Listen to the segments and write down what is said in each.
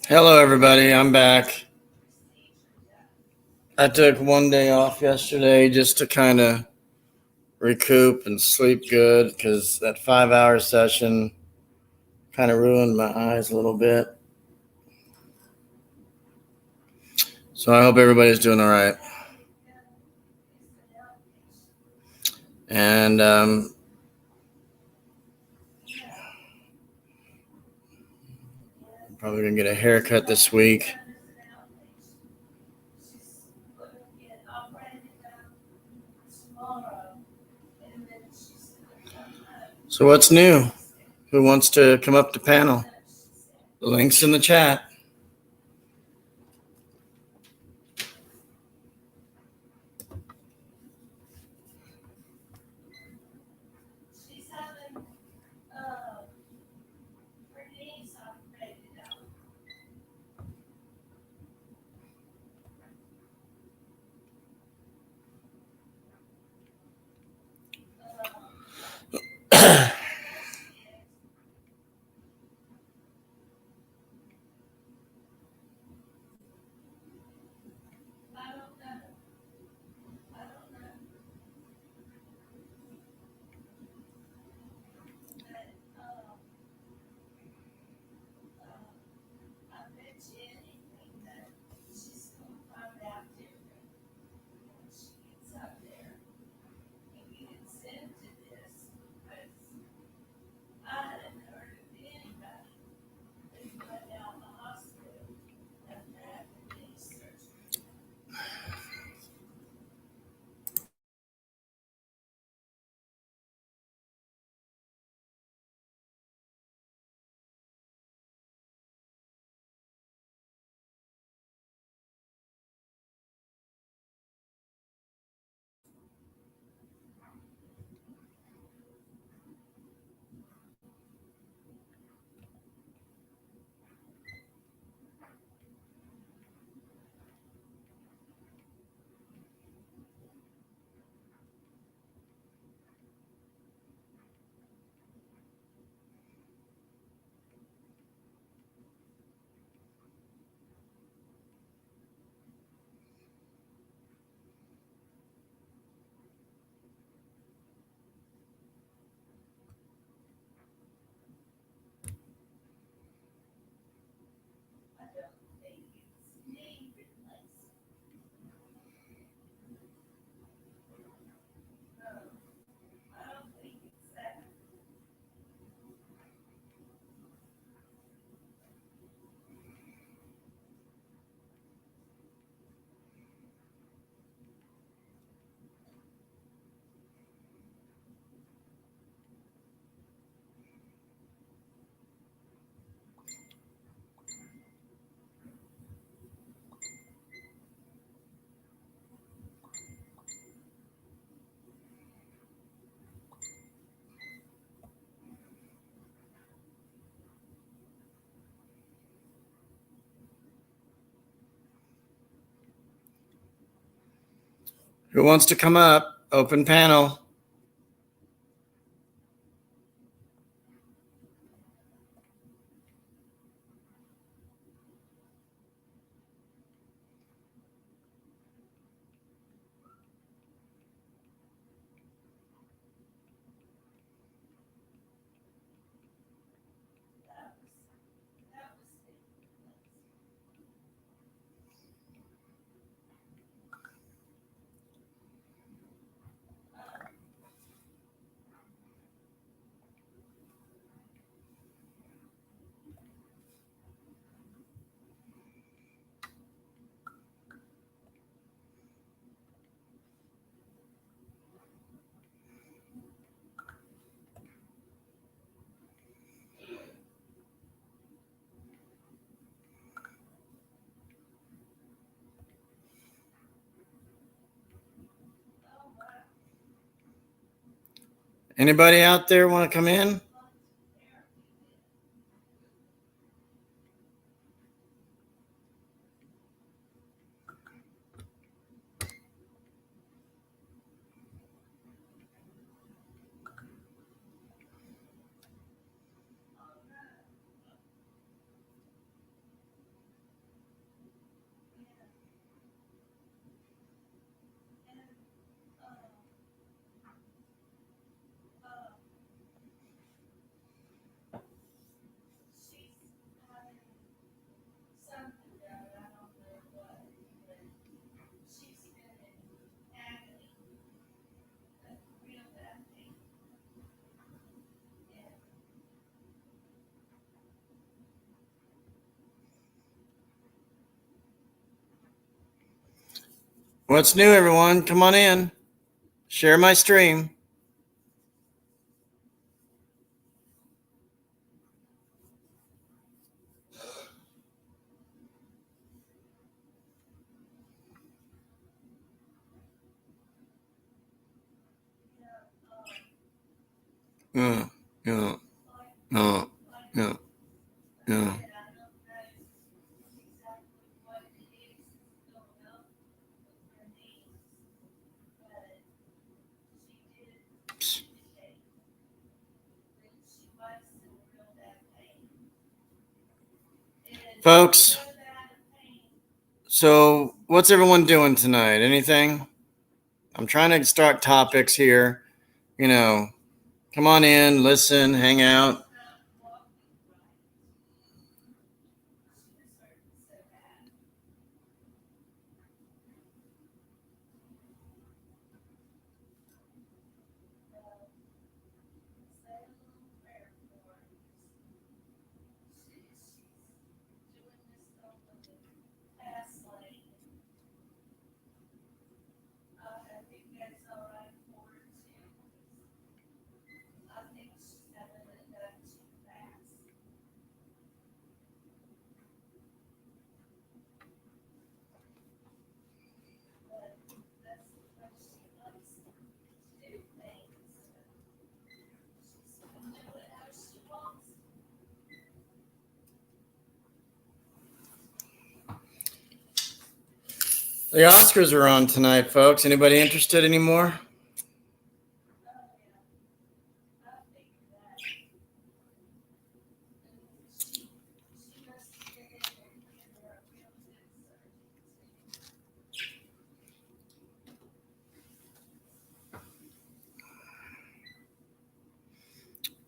Hello, everybody. I'm back. I took one day off yesterday just to kind of recoup and sleep good because that 5 hour session kind of ruined my eyes a little bit. So I hope everybody's doing all right. And I'm probably going to get a haircut this week. So what's new? Who wants to come up to panel? The link's in the chat. Who wants to come up? Open panel. Anybody out there want to come in? What's new, everyone? Come on in. Share my stream. Yeah, yeah, yeah, yeah, yeah. Folks, so what's everyone doing tonight? Anything? I'm trying to start topics here. You know, come on in, listen, hang out. The Oscars are on tonight, folks. Anybody interested anymore?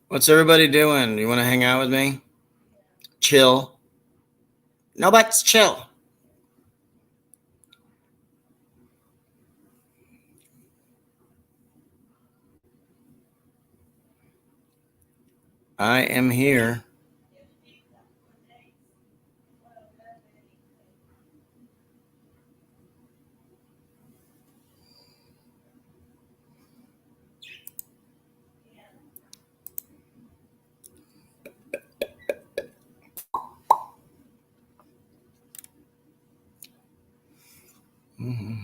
What's everybody doing? You want to hang out with me? Chill. No, but chill. I am here. Mm-hmm.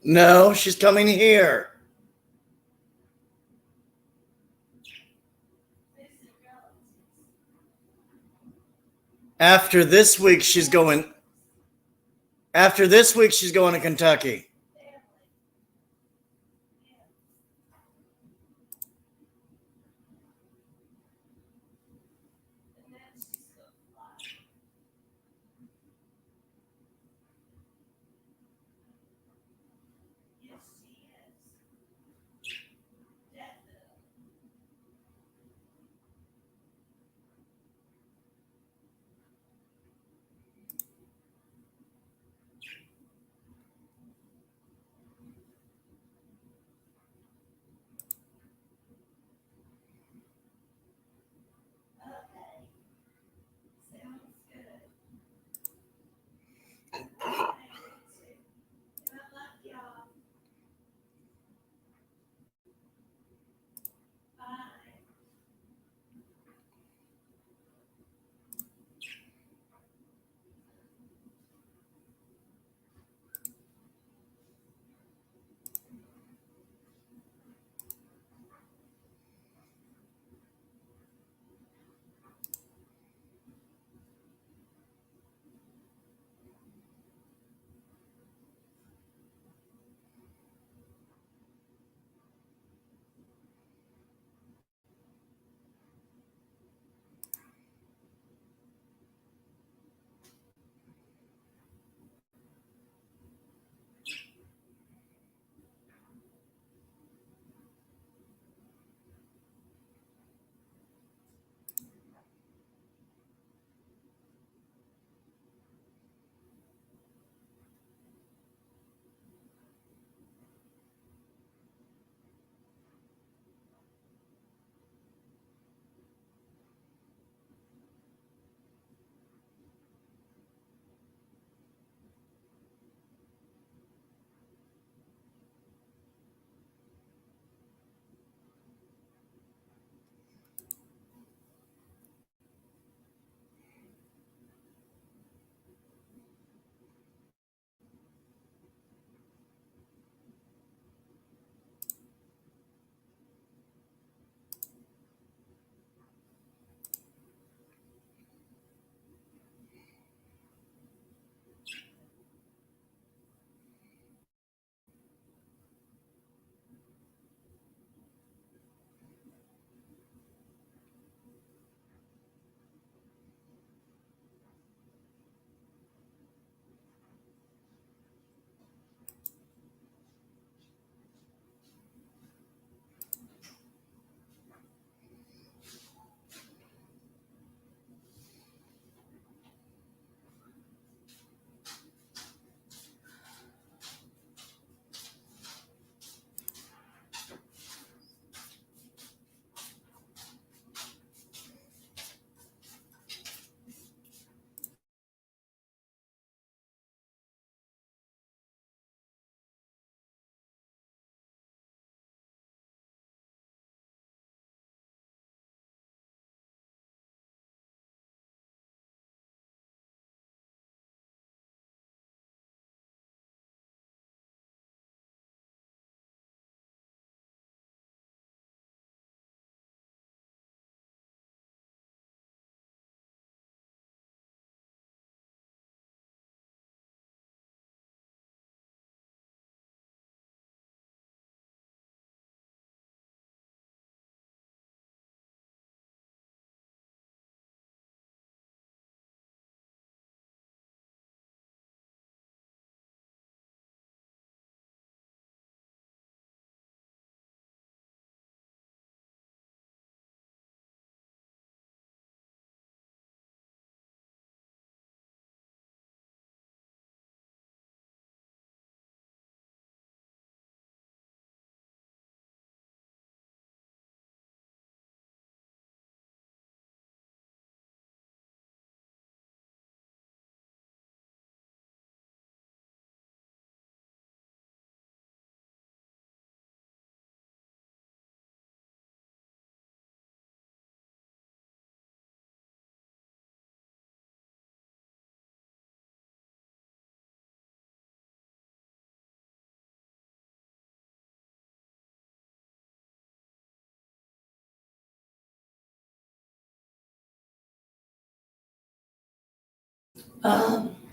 No, she's coming here. After this week, she's going. After this week, she's going to Kentucky.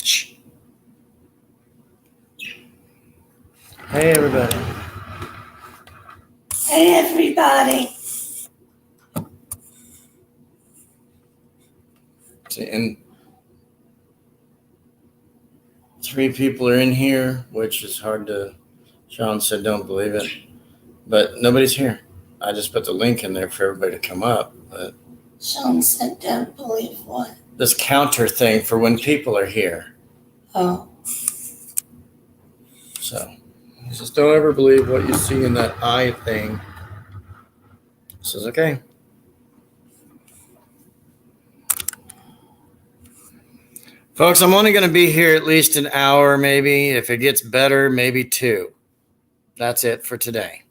Shh. Hey, everybody. Hey, everybody. See, and 3 people are in here, which is hard to. Sean said, "Don't believe it," but nobody's here. I just put the link in there for everybody to come up. But Sean said, "Don't believe what?" This counter thing for when people are here. Oh. So, just don't ever believe what you see in that eye thing. This is okay. Folks, I'm only going to be here at least an hour, maybe. If it gets better, maybe 2. That's it for today.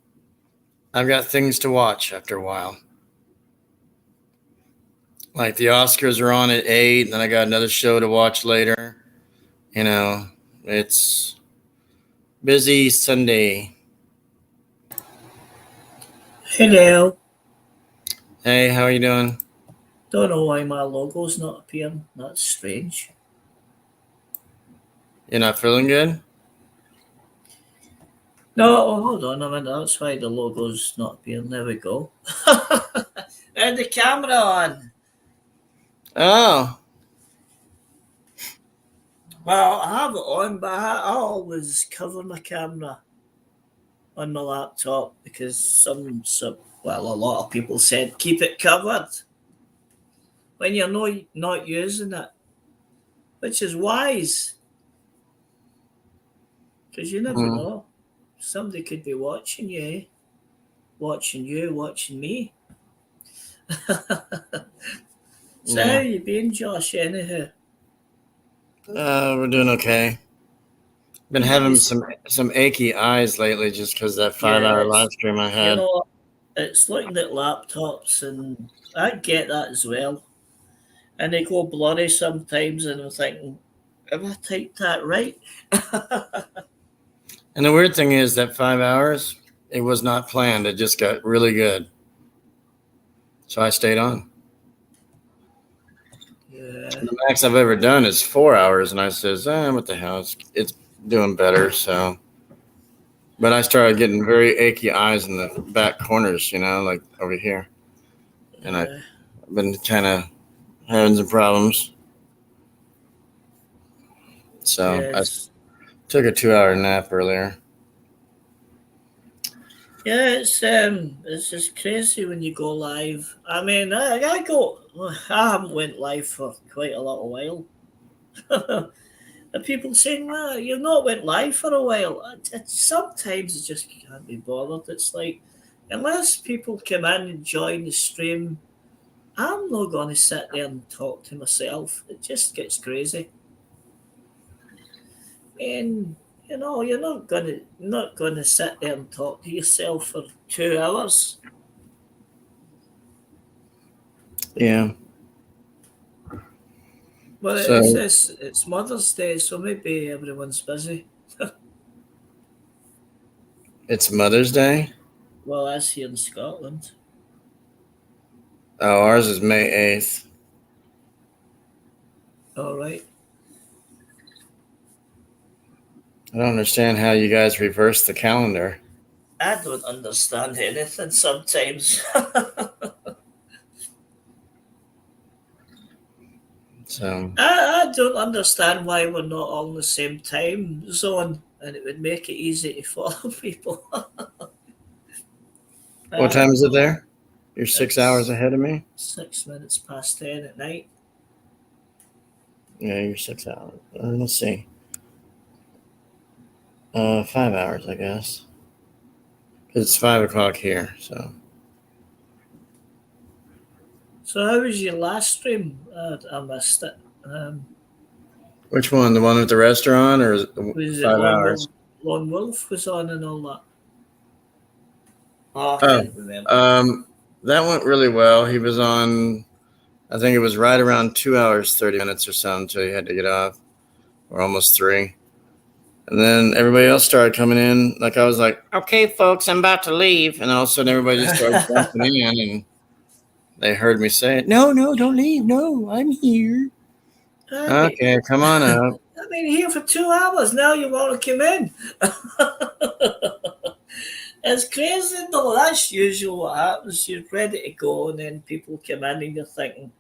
I've got things to watch after a while. Like the Oscars are on at 8, and then I got another show to watch later. You know, it's busy Sunday. Hello. Hey, how are you doing? Don't know why my logo's not appearing. That's strange. You're not feeling good? No, hold on a minute. That's why the logo's not appearing. There we go. And the camera on. Oh, Well, I have it on, but I always cover my camera on my laptop because a lot of people said keep it covered when you're not using it, which is wise because you never know. Somebody could be watching you, watching me. So how you been, Josh, anyhow? We're doing okay. Been having some achy eyes lately just because that 5-hour live stream I had. You know, it's looking at laptops, and I get that as well. And they go blurry sometimes, and I'm thinking, have I typed that right? And the weird thing is that 5 hours, it was not planned. It just got really good. So I stayed on. Yeah. The max I've ever done is 4 hours, and I says, what the hell? It's doing better. So, but I started getting very achy eyes in the back corners, like over here, and I've been kind of having some problems. So yes. I took a 2-hour nap earlier. Yeah, it's just crazy when you go live. I mean, I haven't went live for quite a little while. And people saying, well, you've not went live for a while. Sometimes it just can't be bothered. It's like, unless people come in and join the stream, I'm not going to sit there and talk to myself. It just gets crazy. And you're not gonna sit there and talk to yourself for 2 hours. Yeah. Well, it's Mother's Day, so maybe everyone's busy. It's Mother's Day? Well, that's here in Scotland. Oh, ours is May 8th. All right. I don't understand how you guys reverse the calendar. I don't understand anything sometimes. So I don't understand why we're not all in the same time zone, and it would make it easy to follow people. What time is it there? You're 6 hours ahead of me? 6 minutes past 10 at night. Yeah, you're 6 hours. Let's see. 5 hours, I guess. Because it's 5 o'clock here, so. So how was your last stream? I missed it. Which one? The one with the restaurant, or was 5 hours? Lone Wolf was on and all that. Oh, I can't remember. That went really well. He was on, I think it was right around 2 hours, 30 minutes or so until he had to get off, or almost 3. And then everybody else started coming in. Like I was like, okay, folks, I'm about to leave. And all of a sudden everybody just started jumping in, and they heard me say, no, don't leave. No, I'm here. I mean, Okay, come on up. I've been here for 2 hours. Now you want to come in? It's crazy though. That's usual what happens. You're ready to go, and then people come in, and you're thinking,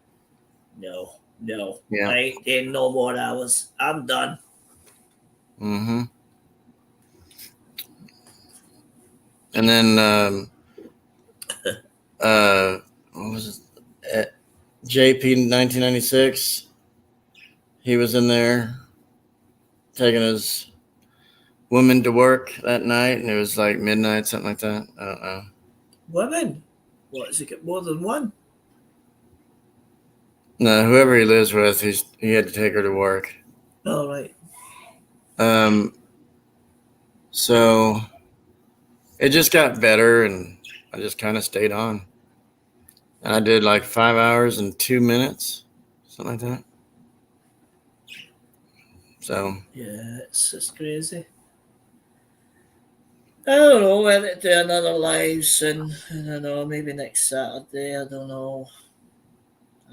no, no, Yeah. I ain't doing no more hours. I'm done. Mm-hmm. And then what was it? JP 1996. He was in there taking his woman to work that night, and it was like midnight, something like that. I don't know. Women? What, has he got more than one? No, whoever he lives with, he had to take her to work. All right. So it just got better, and I just kind of stayed on. And I did like 5 hours and 2 minutes, something like that. So Yeah, it's just crazy. I don't know whether to do another live soon. I don't know, maybe next Saturday. I don't know.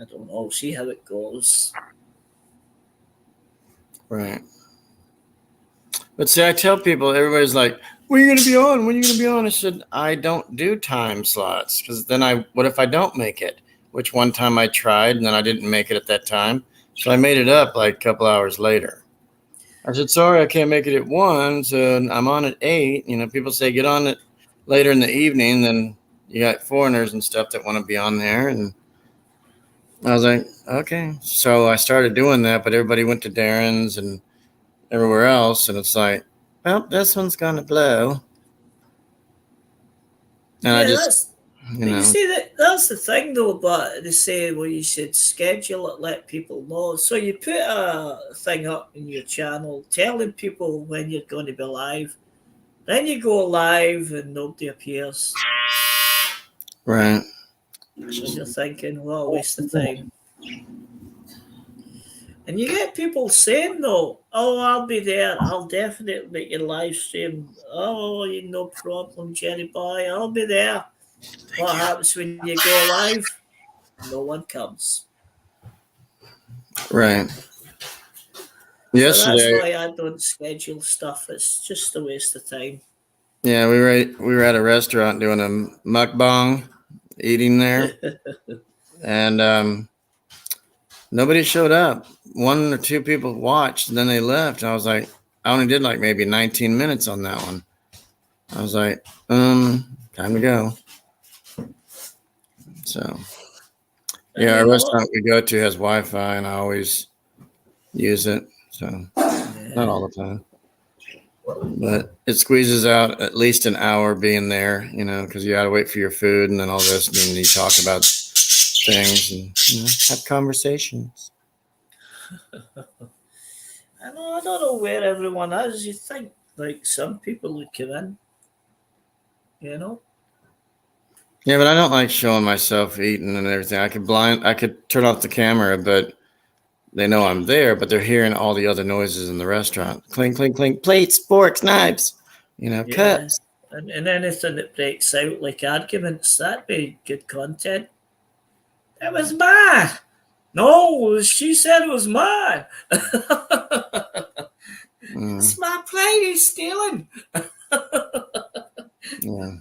I don't know. See how it goes. right. But see, I tell people, everybody's like, "When are you gonna be on? When are you gonna be on?" I said, "I don't do time slots because then what if I don't make it?" Which one time I tried and then I didn't make it at that time, so I made it up like a couple hours later. I said, "Sorry, I can't make it at 1, so I'm on at 8." You know, people say get on it later in the evening. Then you got foreigners and stuff that want to be on there, and I was like, okay. So I started doing that, but everybody went to Darren's and everywhere else, and it's like, well, this one's gonna blow, and I Yeah, just, that's. you But you know, see that's the thing though. But they say, well, you should schedule it, let people know. So you put a thing up in your channel telling people when you're going to be live. Then you go live and nobody appears. right, And you're thinking, well, waste of time. And you get people saying though, oh, I'll be there. I'll definitely make your live stream. Oh, no problem, Jerry boy. I'll be there. What happens when you go live? No one comes. right. So that's Yesterday, why I don't schedule stuff. It's just a waste of time. yeah, we were at a restaurant doing a mukbang, eating there, and nobody showed up. One or two people watched, and then they left. And I was like, I only did like maybe 19 minutes on that one. I was like, time to go. So, And yeah, you our know what? restaurant we go to has Wi-Fi, and I always use it. So, not Yeah. all the time, but it squeezes out at least an hour being there, because you got to wait for your food and then all this, and then you talk about things and have conversations. I don't know where everyone is. You think like some people would come in, you know? Yeah, but I don't like showing myself eating and everything. I could turn off the camera, but they know I'm there, but they're hearing all the other noises in the restaurant. Clink, clink, clink, plates, forks, knives, Yeah. cups. And anything that breaks out like arguments, that'd be good content. That was mine. No, she said it was mine. Mm, It's my plate he's stealing. yeah.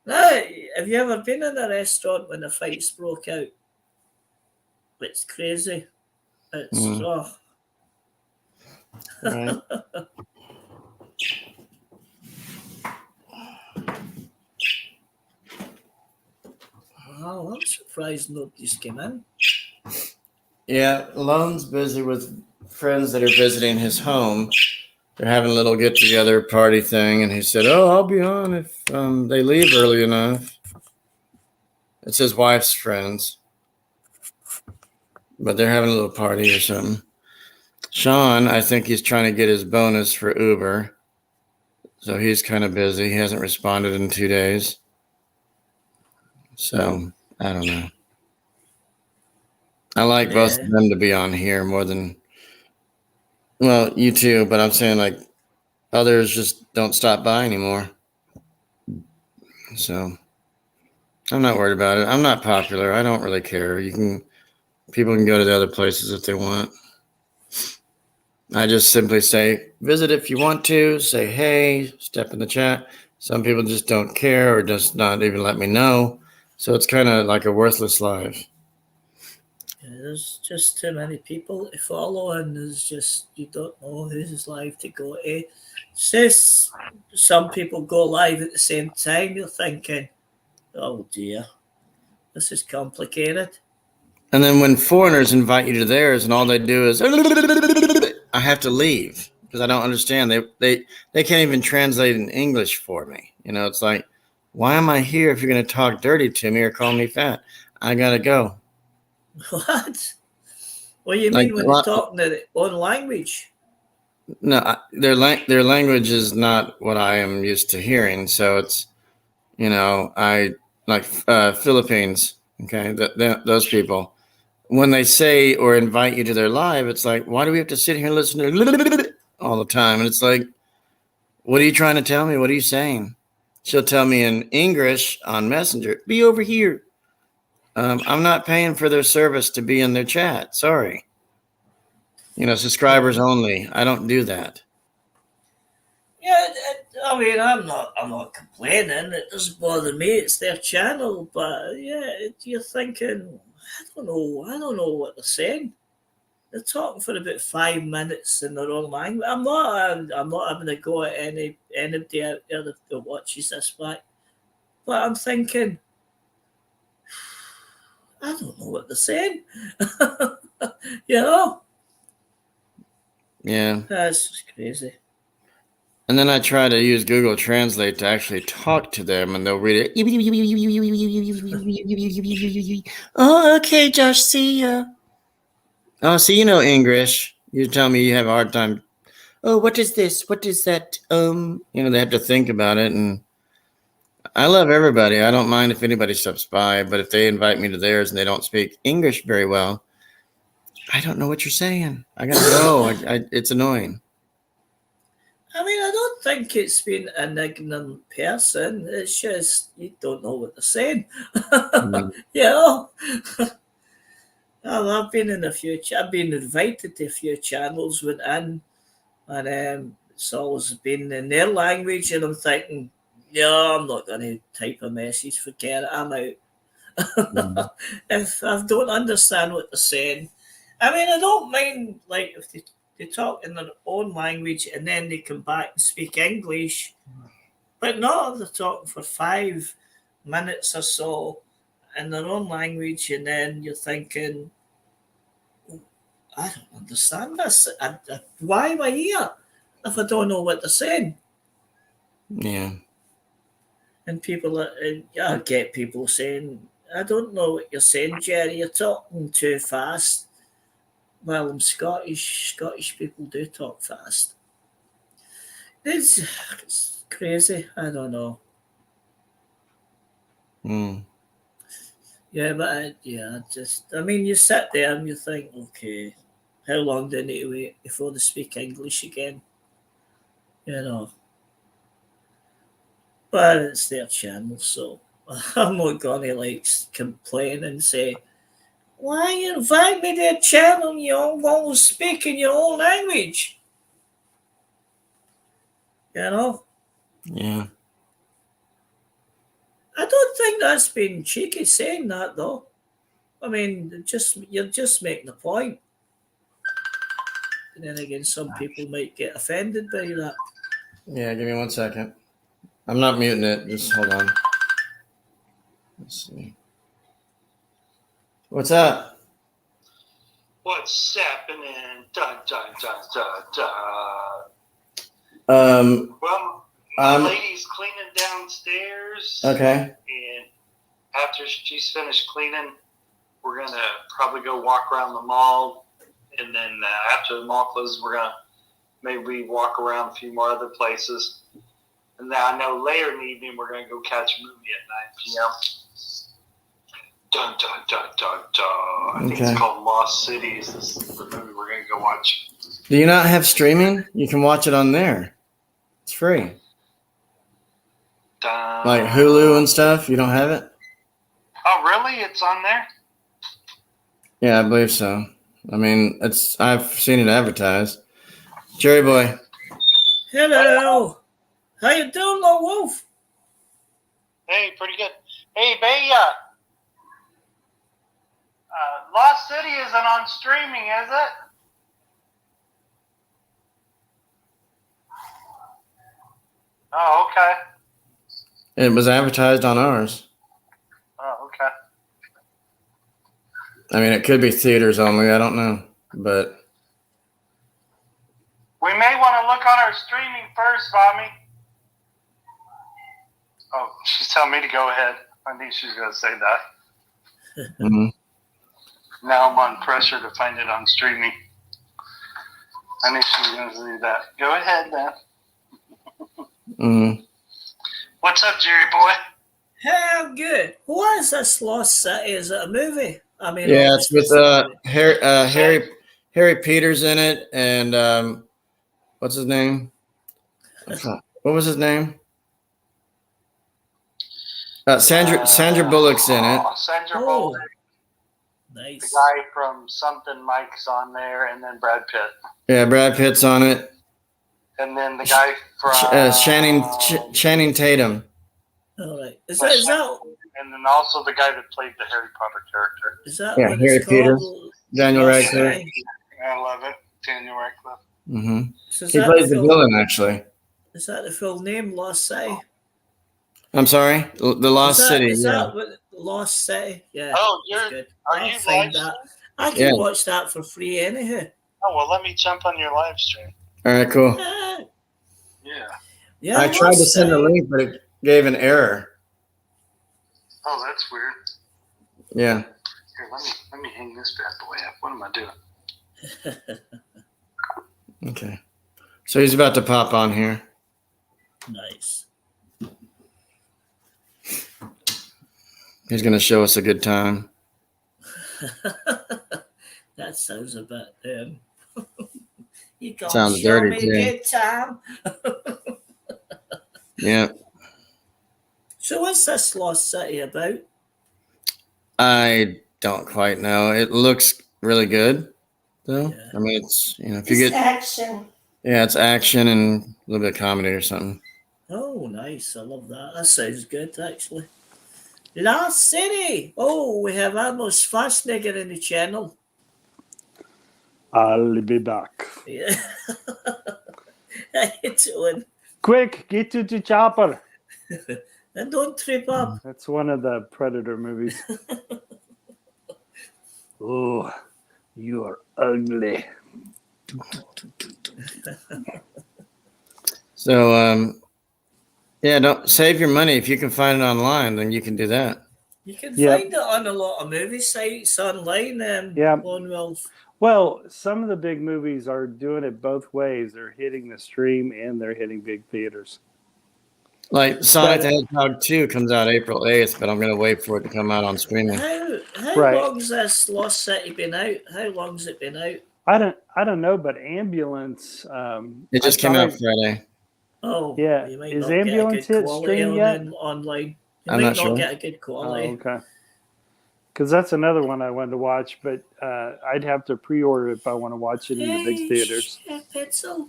No, have you ever been in a restaurant when the fights broke out? It's crazy. It's Mm, right. Wow, I'm surprised nobody's came in. Yeah, Lone's busy with friends that are visiting his home. They're having a little get together party thing, and he said, "Oh, I'll be on if they leave early enough." It's his wife's friends, but they're having a little party or something. Sean, I think he's trying to get his bonus for Uber, so he's kind of busy. He hasn't responded in 2 days, so I don't know. I like both of Yeah, them to be on here more than, well, you too, but I'm saying like others just don't stop by anymore. So I'm not worried about it. I'm not popular. I don't really care. People can go to the other places if they want. I just simply say, visit if you want to, say hey, step in the chat. Some people just don't care or just not even let me know. So it's kind of like a worthless live. Yeah, there's just too many people to follow, and there's just you don't know who's live to go to. Says some people go live at the same time. You're thinking, oh dear, this is complicated. And then when foreigners invite you to theirs and all they do is, I have to leave because I don't understand. They can't even translate in English for me. It's like, why am I here if you're going to talk dirty to me or call me fat? I got to go. What? What do you Like mean when they're talking their own language? no, their language is not what I am used to hearing. So it's, I like Philippines. Okay, those people, when they say or invite you to their live, it's like, why do we have to sit here and listen to all the time? And it's like, what are you trying to tell me? What are you saying? She'll tell me in English on Messenger, be over here. I'm not paying for their service to be in their chat. Sorry. Subscribers only. I don't do that. Yeah, I mean, I'm not complaining. It doesn't bother me. It's their channel, but yeah, you're thinking, I don't know what they're saying. They're talking for about 5 minutes in their own language. I'm not having a go at anybody out there that watches this back, but I'm thinking, I don't know what they're saying. you know, Yeah. that's just crazy. And then I try to use Google Translate to actually talk to them, and they'll read it. Oh, okay, Josh. See ya. Oh, so you know English. You tell me you have a hard time. Oh, what is this? What is that? They have to think about it, and I love everybody. I don't mind if anybody stops by, but if they invite me to theirs and they don't speak English very well, I don't know what you're saying. I gotta go. It's annoying. I mean, I don't think it's been an ignorant person. It's just you don't know what they're saying. you know, I've been in a few. I've been invited to a few channels with in, and it's always been in their language, and I'm thinking, yeah, I'm not going to type a message. Forget it. I'm out. If I don't understand what they're saying, I mean, I don't mind like if they talk in their own language and then they come back and speak English, but not if they're talking for 5 minutes or so in their own language, and then you're thinking, I don't understand this. Why am I here if I don't know what they're saying? Yeah. And I get people saying, I don't know what you're saying, Jerry. You're talking too fast. Well, I'm Scottish. Scottish people do talk fast. It's crazy. I don't know. Mm. Yeah, but I mean, you sit there and you think, okay, how long do I need to wait before they speak English again? You know. But it's their channel, so I'm not gonna like complain and say, why you invite me to a channel you won't speak in your own language? You know? Yeah. I don't think that's been cheeky saying that though. I mean, you're just making a point. And then again, some people might get offended by that. Yeah, give me 1 second. I'm not muting it. Just hold on. Let's see. What's up? What's happening? Dun, dun, dun, dun, dun. Well, my lady's cleaning downstairs. Okay. And after she's finished cleaning, we're going to probably go walk around the mall. And then after the mall closes, we're going to maybe walk around a few more other places. And then I know later in the evening, we're going to go catch a movie at 9 p.m. Dun, dun, dun, dun, dun. I think it's called Lost Cities. This is the movie we're going to go watch. Do you not have streaming? You can watch it on there. It's free. Like Hulu and stuff? You don't have it? Oh, really? It's on there? Yeah, I believe so. I mean, I've seen it advertised. Cherry Boy. Hello. How you doing, Lone Wolf? Hey, pretty good. Hey, Bay, Lost City isn't on streaming, is it? Oh, okay. It was advertised on ours. Oh, okay. I mean, it could be theaters only. I don't know, but We may want to look on our streaming first, Mommy. Oh, she's telling me to go ahead. I knew she was going to say that. mhm. Now I'm on pressure to find it on streaming. I knew she was going to do that. Go ahead, man. Mhm. What's up, Jerry boy? Hey, I'm good. What is this Lost City? Is it a movie? I mean, Yeah, it's with obviously Harry Peters in it, and what's his name? What was his name? Sandra Bullock's in it. Sandra Oh, Bullock, the nice. guy from Something Mike's on there, and then Brad Pitt. Yeah, Brad Pitt's on it. And then the guy from Channing Tatum. All right. Is that and then also the guy that played the Harry Potter character. Yeah, what Harry it's Peters. called? Daniel Lost Radcliffe. City? I love it. Daniel Radcliffe. Mm-hmm. So is He that plays the full- villain, actually. Is that the full name, Lost City? I'm sorry, The Lost City. Is Yeah. that what Lost City? Yeah. Oh, that's good. are I'll you find live that. stream? I can Yeah. watch that for free anyhow. Oh, well, let me jump on your live stream. All right, cool. Yeah. Yeah. I tried to Lost send a City. link, but it gave an error. Oh, that's weird. Yeah. Here, let me hang this bad boy up. What am I doing? Okay. So he's about to pop on here. Nice. He's going to show us a good time. That sounds a bit. You can't Sounds show dirty, me too. a good time. Yeah. So what's this Lost City about? I don't quite know. It looks really good, though. Yeah. I mean, it's, if you It's get, action. yeah, it's action and a little bit of comedy or something. Oh, nice. I love that. That sounds good, actually. Lost City. Oh, we have Amos Fassnigger in the channel. I'll be back. Yeah. How you doing? Quick, get to the chopper. And don't trip up. That's one of the Predator movies. Oh, you are ugly. So, yeah, don't save your money. If you can find it online, then you can do that. You can Yep. find it on a lot of movie sites online. Yeah. Lone Wolf. Well, some of the big movies are doing it both ways. They're hitting the stream and they're hitting big theaters. Like Sonic the Hedgehog 2 comes out April 8th, but I'm going to wait for it to come out on streaming. How Right. long's this Lost City been out? How long's it been out? I don't know, but Ambulance. It just came out Friday. Oh, Yeah. You might Is not get a Ambulance good hit quality stream on yet? them online. You I'm might not not sure. get a good Oh, quality. okay. Because that's another one I wanted to watch, but I'd have to pre-order if I want to watch it in the big theaters. Pencil.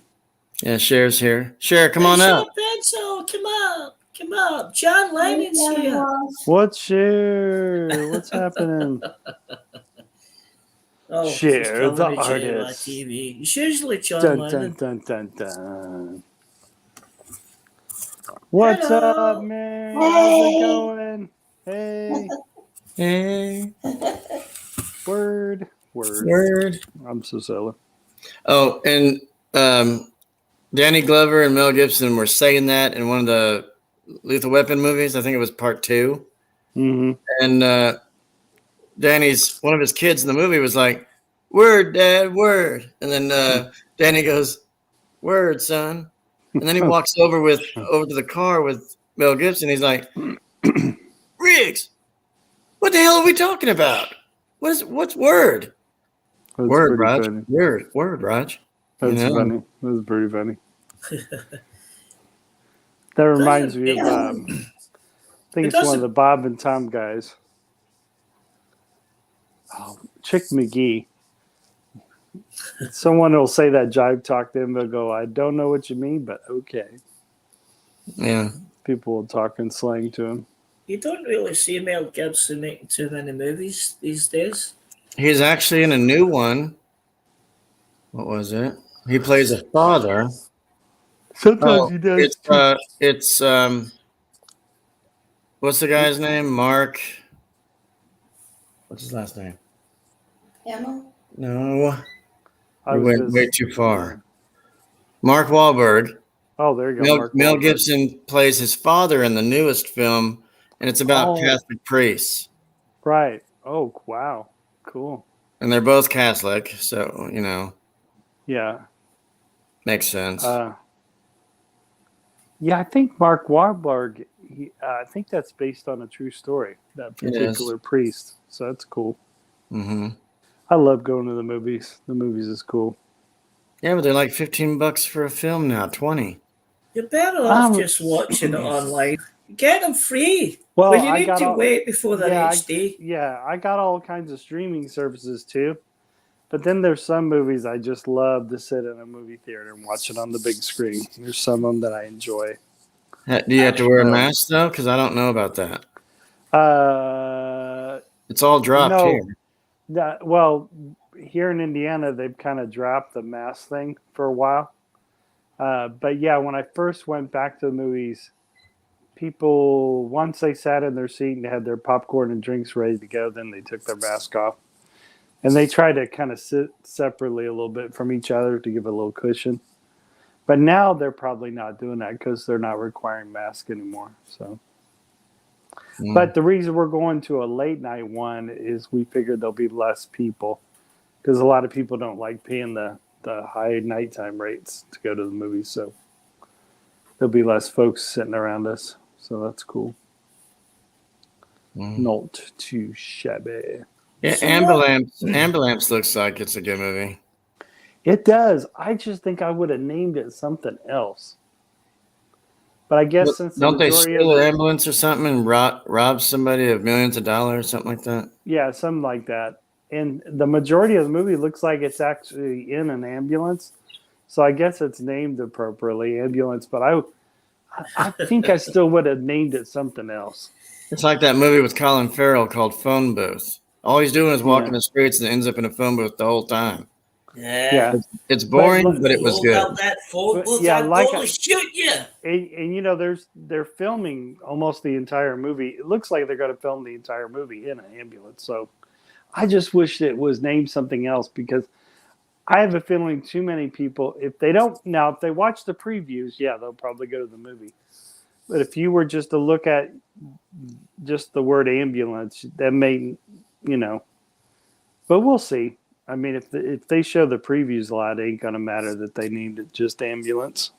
Yeah, Cher's here. Cher, come on up. Pencil, come up. Come up. John Lennon's here. What's share? What's happening? Oh, Cher, she's covering the a JLA artist. TV. It's usually John Dun, Lennon. dun, dun, dun, dun. What's Hello. up, man? How's it going? Hey, Hey, word. word. I'm so silly. Oh, and Danny Glover and Mel Gibson were saying that in one of the Lethal Weapon movies. I think it was part 2. Mm-hmm. And one of his kids in the movie was like, "Word, Dad, word." And then Danny goes, "Word, son." And then he walks over to the car with Mel Gibson. He's like, "Riggs, what the hell are we talking about? What's word?" That's Word, pretty Raj. funny. Word, Raj. That's You know? funny. That's pretty funny. That reminds me of, I think it's one of the Bob and Tom guys. Oh, Chick McGee. Someone will say that jive talk to him. They'll go, I don't know what you mean, but okay. Yeah. People will talk in slang to him. You don't really see Mel Gibson making too many movies these days. He's actually in a new one. What was it? He plays a father. Sometimes Oh, he does. it's what's the guy's name? Mark. What's his last name? Hamill? No, I we was went just- way too far. Mark Wahlberg. Oh, there you go. Mel Wahlberg. Gibson plays his father in the newest film, and it's about Oh. Catholic priests, Right. Oh, wow. Cool. and they're both Catholic, so Yeah. makes sense. Yeah, I think Mark Wahlberg, I think that's based on a true story, that It is. particular priest. So that's cool. Mm-hmm. I love going to the movies. The movies is cool. Yeah, but they're like $15 for a film now, 20. You're better off Um, just watching it online. Get them free. Well, But you I need got to all- wait before they're Yeah, HD. I got all kinds of streaming services too. But then there's some movies I just love to sit in a movie theater and watch it on the big screen. There's some of them that I enjoy. Do you have to wear a No. mask though? Because I don't know about that. Uh, It's all dropped No. here. well, here in Indiana, they've kind of dropped the mask thing for a while. But yeah, when I first went back to the movies, people, once they sat in their seat and had their popcorn and drinks ready to go, then they took their mask off. And they tried to kind of sit separately a little bit from each other to give a little cushion. But now they're probably not doing that because they're not requiring masks anymore. So, Mm. but the reason we're going to a late night one is we figured there'll be less people because a lot of people don't like paying the high nighttime rates to go to the movies. So there'll be less folks sitting around us. So that's cool. Mm. Not too shabby. Yeah, So Ambulance looks like it's a good movie. It does. I just think I would have named it something else. But I guess since the Don't they majority steal of an ambulance or something and rob somebody of millions of dollars, something like that? yeah, something like that. And the majority of the movie looks like it's actually in an ambulance. So I guess it's named appropriately, ambulance. But I think I still would have named it something else. It's like that movie with Colin Farrell called Phone Booth. All he's doing is walking Yeah. the streets and ends up in a phone booth the whole time. Yeah. It's boring, but it was Hold good. up that phone But, booth, yeah, I'm like going to shoot you. And you know, they're filming almost the entire movie. It looks like they're going to film the entire movie in an ambulance. So I just wish it was named something else because I have a feeling too many people, if they watch the previews, yeah, they'll probably go to the movie. But if you were just to look at just the word ambulance, that may, but we'll see. I mean, if they show the previews a lot, it ain't going to matter that they named it just ambulance.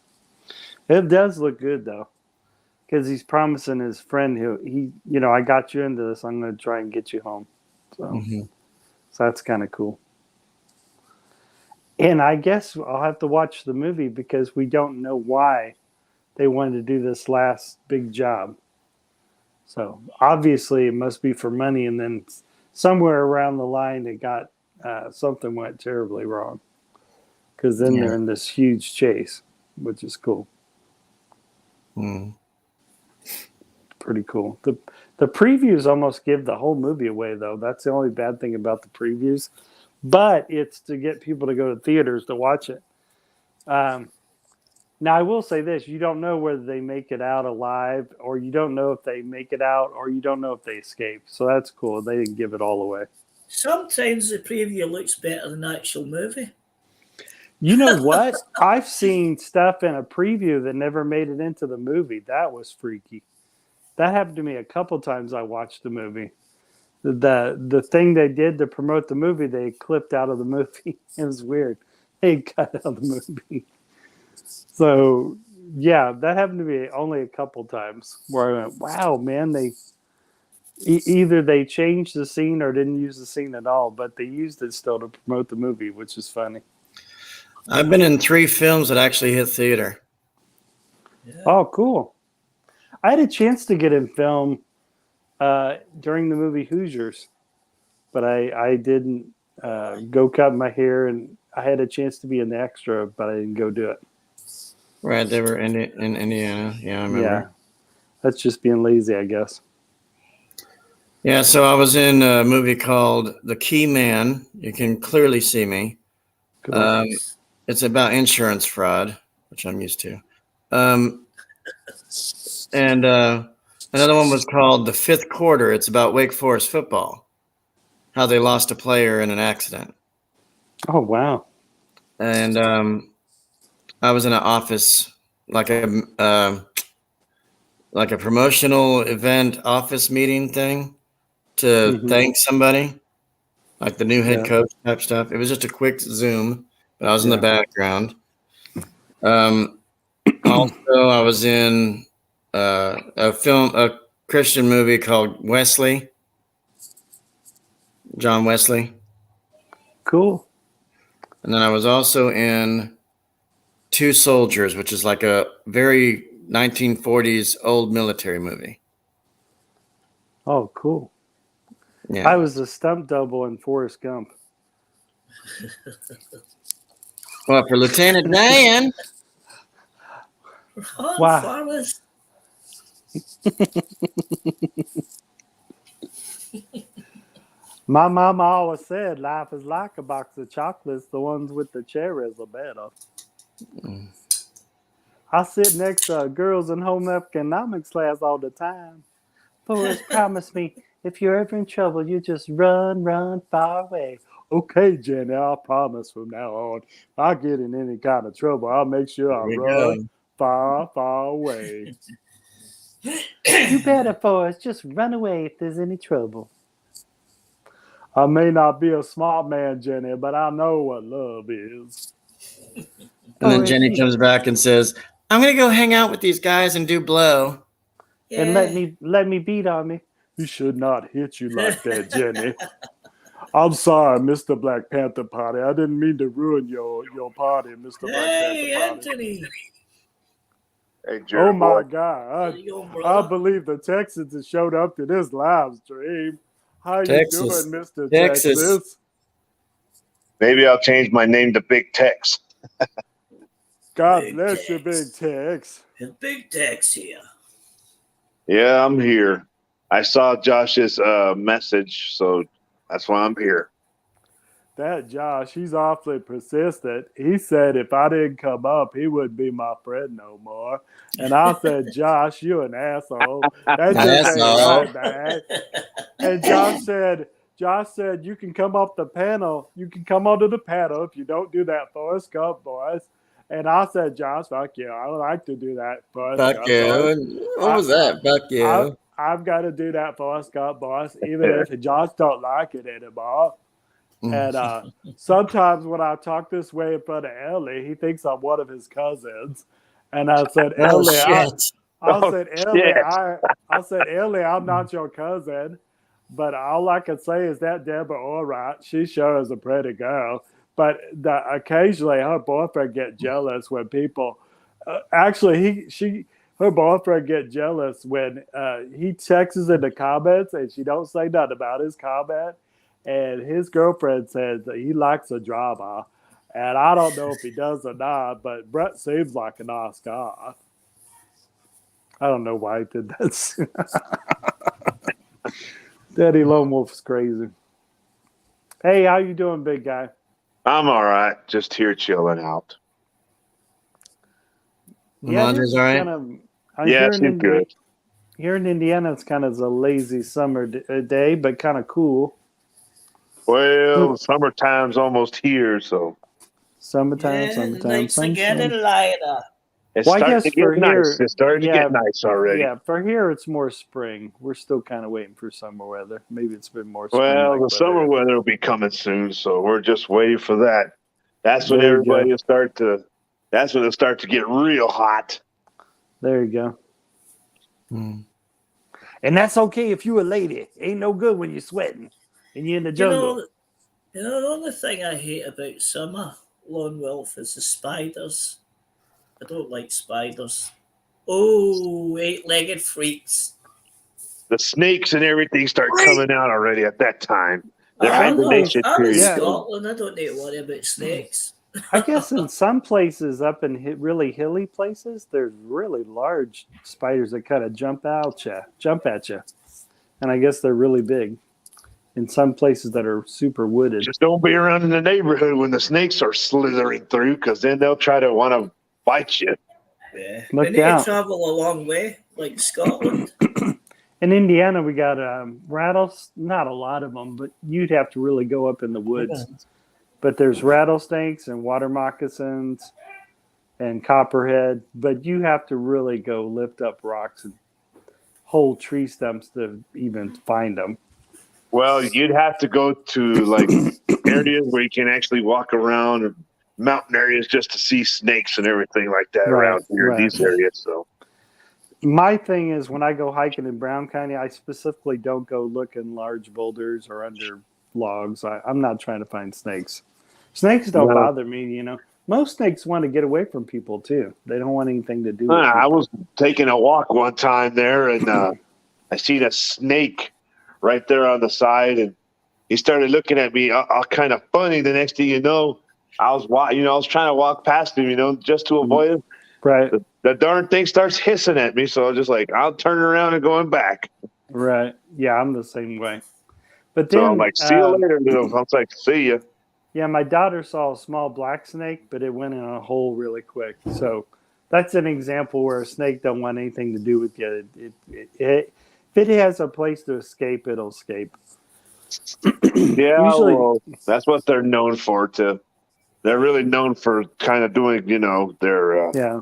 It does look good though, because he's promising his friend I got you into this. I'm going to try and get you home. So, Mhm. so that's kind of cool. And I guess I'll have to watch the movie because we don't know why they wanted to do this last big job. So obviously it must be for money, and then somewhere around the line it got something went terribly wrong. Because then Yeah. they're in this huge chase, which is cool. Mm. Pretty cool. The previews almost give the whole movie away, though. That's the only bad thing about the previews. But it's to get people to go to theaters to watch it. Now, I will say this. You don't know whether they make it out alive, or you don't know if they make it out, or you don't know if they escape. So that's cool. They didn't give it all away. Sometimes the preview looks better than the actual movie. You know what? I've seen stuff in a preview that never made it into the movie. That was freaky. That happened to me a couple times I watched the movie. The thing they did to promote the movie, they clipped out of the movie. It was weird. They cut out of the movie. So, yeah, that happened to me only a couple times where I went, wow, man, either they changed the scene or didn't use the scene at all, but they used it still to promote the movie, which is funny. I've been in 3 films that actually hit theater. Yeah. Oh, cool. I had a chance to get in film during the movie Hoosiers, but I didn't go cut my hair and I had a chance to be in the extra, but I didn't go do it. Right, they were in Indiana. Yeah, I remember. Yeah, that's just being lazy, I guess. Yeah, so I was in a movie called The Key Man. You can clearly see me. Cool. It's about insurance fraud, which I'm used to. And another one was called The Fifth Quarter. It's about Wake Forest football, how they lost a player in an accident. Oh wow. And I was in an office, like a promotional event office meeting thing to thank somebody, like the new head Yeah. coach type stuff. It was just a quick Zoom, but I was in the Yeah. background. Also, I was in a Christian movie called Wesley, John Wesley. Cool. And then I was also in Two Soldiers, which is like a very 1940s old military movie. Oh, cool. Yeah. I was a stunt double in Forrest Gump. Well, for Lieutenant Dan. Wow. Forrest. My mama always said life is like a box of chocolates. The ones with the cherries are better. I sit next to girls in home economics class all the time. Forrest promised me if you're ever in trouble, you just run far away. Okay, Jenny, I promise from now on, if I get in any kind of trouble, I'll make sure I run far away. You better, Forrest, just run away if there's any trouble. I may not be a smart man, Jenny, but I know what love is. And then Jenny comes back and says, I'm going to go hang out with these guys and do blow. Yeah. And let me beat on me. You should not hit you like that, Jenny. I'm sorry, Mr. Black Panther Party. I didn't mean to ruin your party, Mr. Black Hey, Panther Party. Anthony. Hey, Jerry Oh my boy. God. There you go, I brother. believe the Texans have showed up to this live stream. How Texas. you doing, Mr. Texas. Texas? Maybe I'll change my name to Big Tex. God Big bless you, Big Tex. Tex. And Big Tex here. Yeah, I'm here. I saw Josh's message, so that's why I'm here. That Josh, he's awfully persistent. He said if I didn't come up, he wouldn't be my friend no more. And I said, Josh, you an asshole. That just ain't Asshole. right, man. And Josh said, you can come off the panel. You can come onto the panel if you don't do that Forrest Gump, boys. And I said, Josh, fuck you. I would like to do that Forrest Fuck Gump, you. boys. What was that? Fuck you. I've got to do that Forrest Gump, boys, even if Josh don't like it anymore. And sometimes when I talk this way in front of Ellie, he thinks I'm one of his cousins. And I said, Oh, Ellie, shit. I said, Ellie, I'm not your cousin. But all I can say is that Deborah Orright, she sure is a pretty girl. But occasionally her boyfriend get jealous when people her boyfriend get jealous when he texts in the comments and she don't say nothing about his comment. And his girlfriend says that he likes a drama. And I don't know if he does or not, but Brett seems like a nice guy. I don't know why he did that. Daddy Lone Wolf's crazy. Hey, how you doing, big guy? I'm all right. Just here chilling out. Laundry's all right? Yeah, she's good. Here in Indiana, it's kind of a lazy summer day, but kind of cool. Well, summertime's almost here, so Summertime. Nights are getting lighter. it's Well, I starting guess to for get nice. here- It's starting yeah, to get nice already. Yeah, for here, it's more spring. We're still kind of waiting for summer weather. Maybe it's been more spring. Well, like the summer weather will be coming soon, so we're just waiting for that. That's when There you everybody go. will start to. That's when it'll start to get real hot. There you go. Mm. And that's okay if you a lady. Ain't no good when you're sweating and you're in the jungle. You know, the only thing I hate about summer, Lone Wolf, is the spiders. I don't like spiders. Oh, eight-legged freaks. The snakes and everything start coming out already at that time. Their hibernation I'm in period. Yeah. Scotland. I don't need to worry about snakes. I guess in some places, up in really hilly places, there's really large spiders that kind of jump at you, and I guess they're really big. In some places that are super wooded. Just don't be around in the neighborhood when the snakes are slithering through, because then they'll try to want to bite you. Yeah. Look We need out. to travel a long way, like Scotland. In Indiana, we got rattles. Not a lot of them, but you'd have to really go up in the woods. But there's rattlesnakes and water moccasins and copperhead. But you have to really go lift up rocks and whole tree stumps to even find them. Well, you'd have to go to like areas where you can actually walk around, or mountain areas, just to see snakes and everything like that Right, around here right. in these areas. So My thing is when I go hiking in Brown County, I specifically don't go look in large boulders or under logs. I'm not trying to find snakes. Snakes don't No. bother me, Most snakes want to get away from people too. They don't want anything to do with I people. was taking a walk one time there, and I seen a snake right there on the side, and he started looking at me all kind of funny. The next thing you know, I was trying to walk past him, just to avoid him. Right, The darn thing starts hissing at me, so I was just like, I'll turn around and going back. right. Yeah, I'm the same way. But then, So I'm like, see you later, dude. I was like, see ya. yeah, my daughter saw a small black snake, but it went in a hole really quick. So that's an example where a snake don't want anything to do with you. If it has a place to escape, it'll escape. Yeah, Usually- well, that's what they're known for. They're really known for kind of doing, their. Yeah,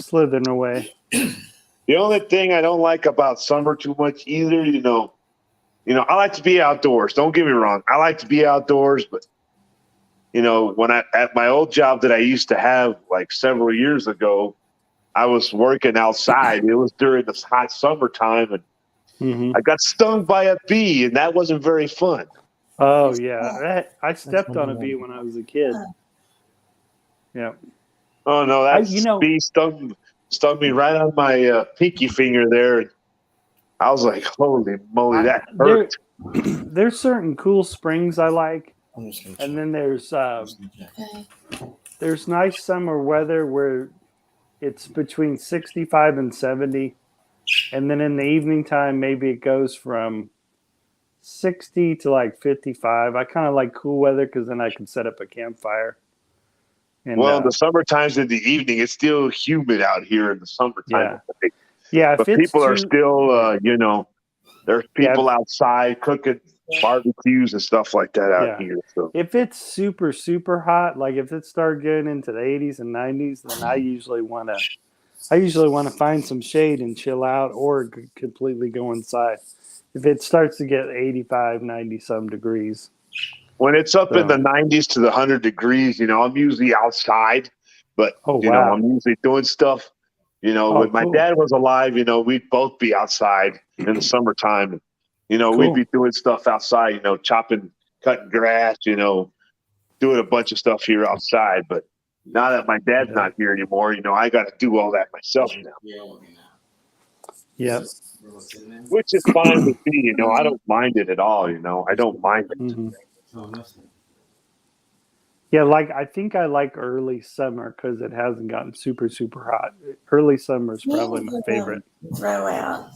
slithering away. The only thing I don't like about summer too much either, I like to be outdoors. Don't get me wrong. I like to be outdoors, but when at my old job that I used to have like several years ago, I was working outside. It was during the hot summertime, and Mm-hmm. I got stung by a bee, and that wasn't very fun. Oh yeah, I stepped on a bee when I was a kid. Yeah, Oh no, that bee stung me right on my pinky finger there. And I was like, holy moly, that hurt. There's certain cool springs I like, I'm just gonna and check. then there's Okay. there's nice summer weather where it's between 65 and 70, and then in the evening time maybe it goes from 60 to like 55. I kind of like cool weather because then I can set up a campfire. And, Well, in the summer times in the evening, it's still humid out here in the summertime. yeah, But if it's people are too- still, there's people outside cooking barbecues and stuff like that out here. So If it's super, super hot, like if it started getting into the 80s and 90s, then I usually want to find some shade and chill out or completely go inside. If it starts to get 85, 90 some degrees. when it's up in the 90s to the 100 degrees, I'm usually outside, but wow. I'm usually doing stuff. When my dad was alive, we'd both be outside in the summertime. We'd be doing stuff outside, chopping, cutting grass, doing a bunch of stuff here outside. But now that my dad's not here anymore, I got to do all that myself now. Yep. Which is fine with me, I don't mind it at all, I don't mind it. Mm-hmm. Yeah, I think I like early summer because it hasn't gotten super, super hot. Early summer is probably my favorite. Throw out.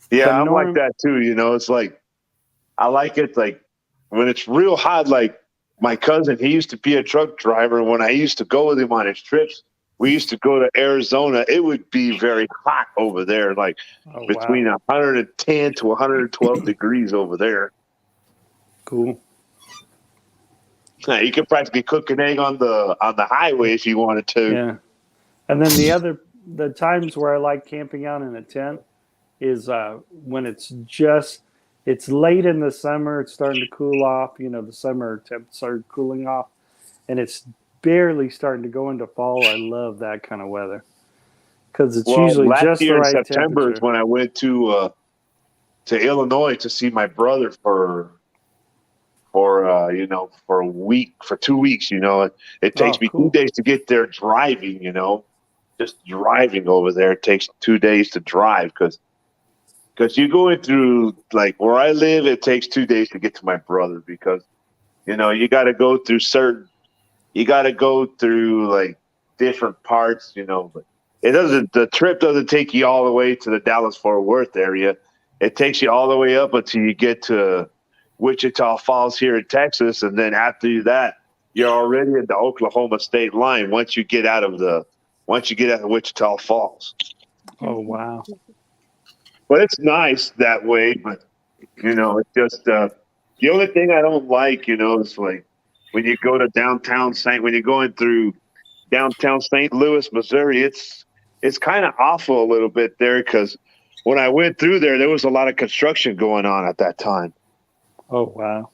Yeah, I'm like that too. It's like I like it like when it's real hot. Like my cousin, he used to be a truck driver. When I used to go with him on his trips, we used to go to Arizona. It would be very hot over there, like between 110 to 112 degrees over there. Cool. You could practically cook an egg on the highway if you wanted to. Yeah. And then the times where I like camping out in a tent is when it's late in the summer, it's starting to cool off, the summer temps started cooling off, and it's barely starting to go into fall. I love that kind of weather because it's usually just the right September is when I went to Illinois to see my brother for a week, for 2 weeks. It takes me 2 days to get there driving. Just driving over there, it takes 2 days to drive because Because you going through, like where I live, it takes 2 days to get to my brother because, you know, you got to go through like different parts, you know, but the trip doesn't take you all the way to the Dallas Fort Worth area. It takes you all the way up until you get to Wichita Falls here in Texas. And then after that, you're already at the Oklahoma state line once you get out of Wichita Falls. Oh wow. But it's nice that way. But, you know, it's just the only thing I don't like, you know, is like when you go to when you're going through downtown St. Louis, Missouri, it's kind of awful a little bit there because when I went through there was a lot of construction going on at that time. Oh wow.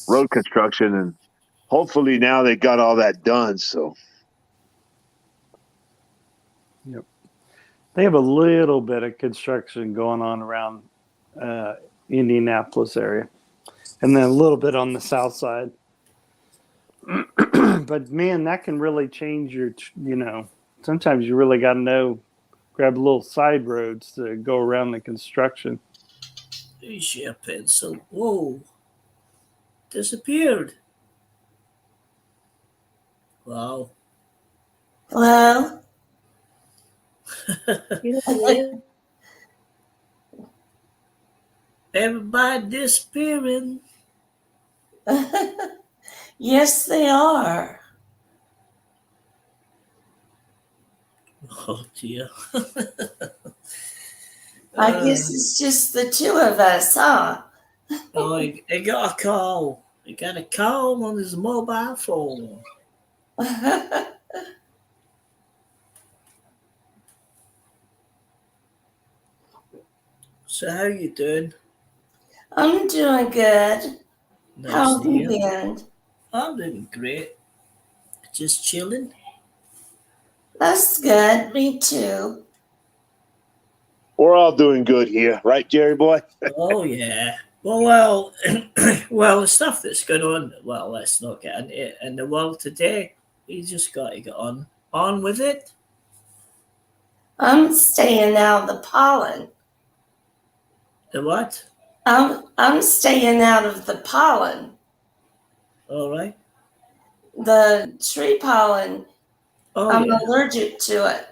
Road construction, and hopefully now they got all that done. So They have a little bit of construction going on around Indianapolis area, and then a little bit on the south side. But man, that can really change your. You know, sometimes you really got to grab little side roads to go around the construction. Here's your pencil. Whoa. Disappeared. Wow. Hello? Everybody disappearing. Yes, they are. Oh dear. I guess it's just the two of us, huh? Oh, he got a call. He got a call on his mobile phone. So how you doing? I'm doing good. Nice How to have you hear. been? I'm doing great. Just chilling. That's good. Me too. we're all doing good here, right, Jerry boy? Oh yeah. Well, well, the stuff that's going on. Well, let's not get into it. In the world today, you just got to get on with it. I'm staying out of the pollen. The what? I'm staying out of the pollen. All right. The tree pollen, Oh I'm yeah. allergic to it.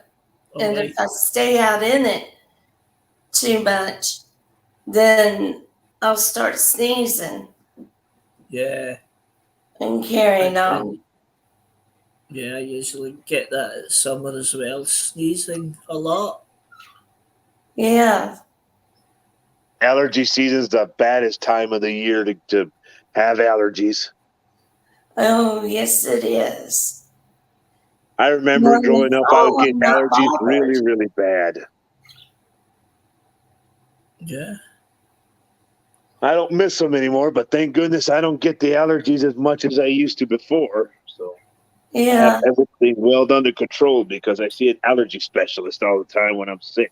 All And right. if I stay out in it too much, then I'll start sneezing Yeah. and carrying Okay. on. Yeah, I usually get that at summer as well, sneezing a lot. Yeah. Allergy season's the baddest time of the year to have allergies. Oh, yes, it is. I remember No, growing it's up, I would all get I'm not allergies bothered. really, really bad. Yeah. I don't miss them anymore, but thank goodness I don't get the allergies as much as I used to before. So I have Yeah. everything well under control because I see an allergy specialist all the time when I'm sick.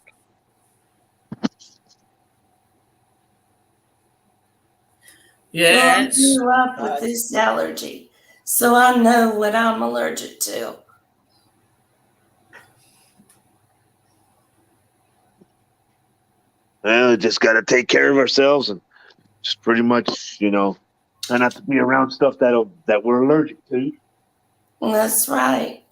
Yeah, Well, I it's grew up with this allergy, so I know what I'm allergic to. Well, just got to take care of ourselves and just pretty much, you know, try not to be around stuff that we're allergic to. That's right.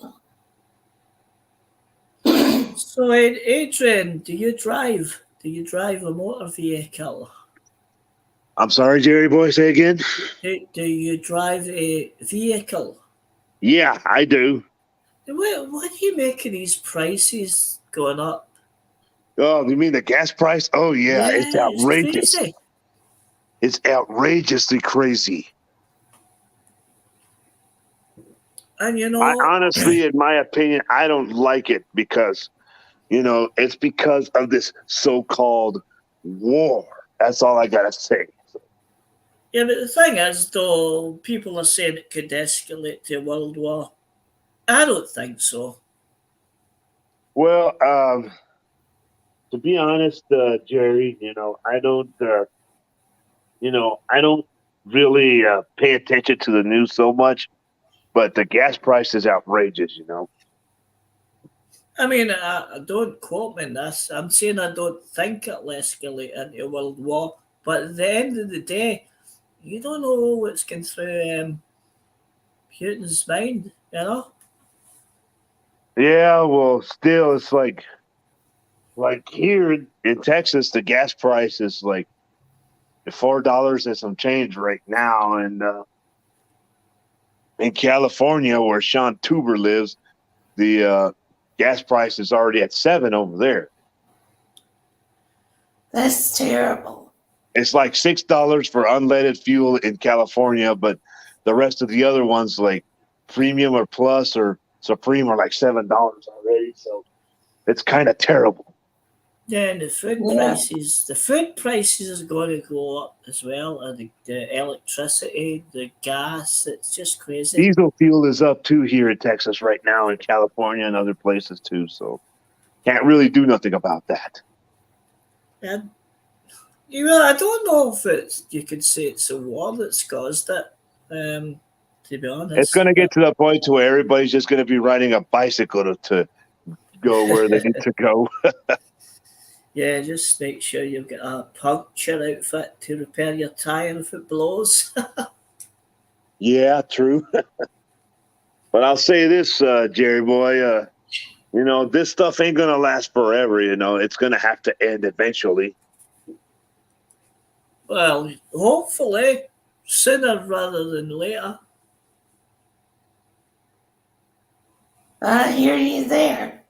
so. Adrian, do you drive? Do you drive a motor vehicle? I'm sorry, Jerry boy, say again? Do you drive a vehicle? Yeah, I do. What do you make of these prices going up? Oh, you mean the gas price? Oh, yeah, it's it's outrageous. crazy. It's outrageously crazy. And you know, I honestly, in my opinion, I don't like it because, you know, it's because of this so-called war. That's all I got to say. yeah, but the thing is, though, people are saying it could escalate to a world war. I don't think so. Well, to be honest, Jerry, you know, I don't really pay attention to the news so much, but the gas price is outrageous, you know. I mean, I don't quote me on this. I'm saying I don't think it'll escalate into a world war. But at the end of the day, you don't know what's going through Putin's mind, you know? Yeah, well, still, it's like here in Texas, the gas price is like $4 and some change right now, and in California, where Sean Tuber lives, the gas price is already at $7 over there. That's terrible. It's like $6 for unleaded fuel in California, but the rest of the other ones, like Premium or Plus or Supreme, are like $7 already. So it's kind of terrible. Yeah, and the food prices are going to go up as well, and the electricity, the gas, it's just crazy. Diesel fuel is up too here in Texas right now, in California and other places too. So can't really do nothing about that. And I don't know if you could say it's a war that's caused it. To be honest, It's going to get to the point to where everybody's just going to be riding a bicycle to go where they need to go. Yeah, just make sure you've got a puncture outfit to repair your tire if it blows. Yeah, true. But I'll say this, Jerry boy, this stuff ain't going to last forever. It's going to have to end eventually. Well, hopefully sooner rather than later. I hear you there.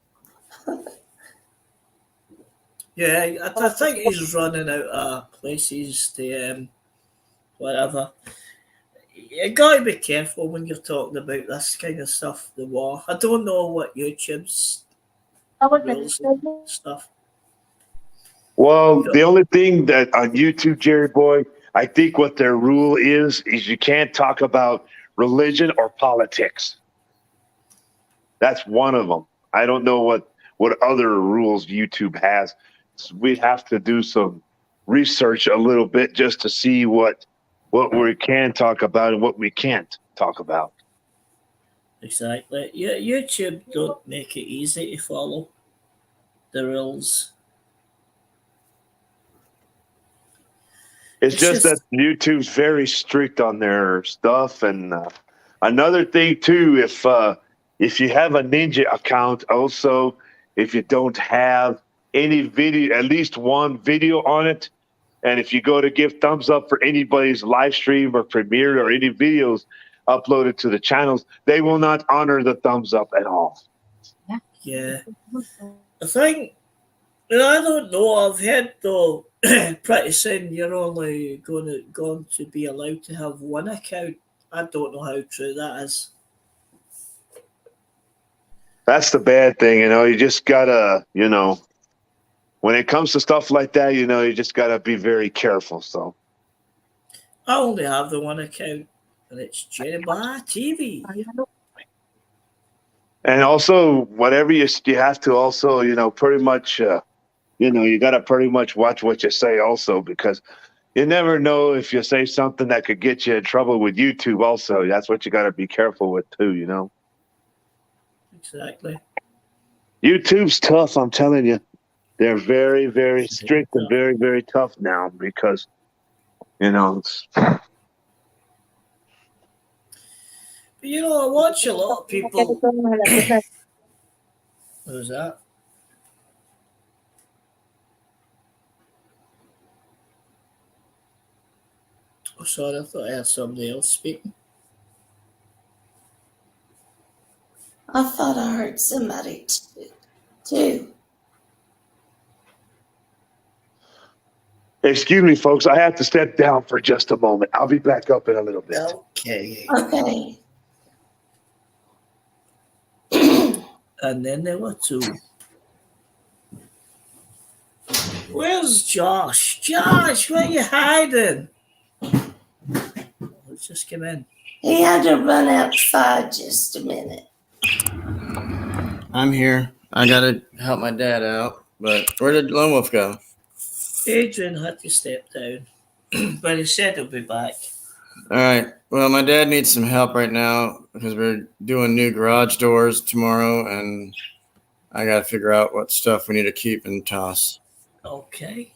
Yeah, I think he's running out of places to whatever. You got to be careful when you're talking about this kind of stuff, the war. I don't know what YouTube's rules and stuff. Well, the only thing that on YouTube, Jerry boy, I think what their rule is you can't talk about religion or politics. That's one of them. I don't know what other rules YouTube has. So we'd have to do some research a little bit just to see what we can talk about and what we can't talk about. Exactly. Yeah, YouTube don't make it easy to follow the rules. It's just that YouTube's very strict on their stuff. And another thing too, if you have a Ninja account, also, if you don't have any video, at least one video on it, and if you go to give thumbs up for anybody's live stream or premiere or any videos uploaded to the channels, they will not honor the thumbs up at all. Yeah. I think, I don't know, I've heard though, pretty soon you're only going to be allowed to have one account. I don't know how true that is. That's the bad thing, you just gotta, when it comes to stuff like that, you just gotta be very careful. So I only have the one account, and it's Jeremiah TV. And also, whatever you have to also, pretty much, you got to pretty much watch what you say also, because you never know if you say something that could get you in trouble with YouTube also. That's what you got to be careful with too, Exactly. YouTube's tough, I'm telling you. They're very, very strict and very, very tough now because, it's... I watch a lot of people. What was that? Oh, sorry, I thought I had somebody else speaking. I thought I heard somebody too. Excuse me, folks. I have to step down for just a moment. I'll be back up in a little bit. Okay. Okay. And then there were two. Where's Josh? Josh, where you hiding? Let's just come in. He had to run outside just a minute. I'm here. I gotta help my dad out. But where did Lone Wolf go? Adrian had to step down, but he said he'll be back. All right. Well, my dad needs some help right now because we're doing new garage doors tomorrow, and I got to figure out what stuff we need to keep and toss. Okay.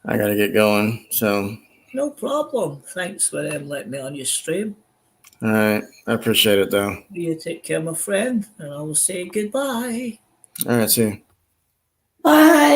I got to get going. So, No problem. Thanks for letting me on your stream. all right. I appreciate it, though. You take care, my friend, and I will say goodbye. All right. See you. Bye.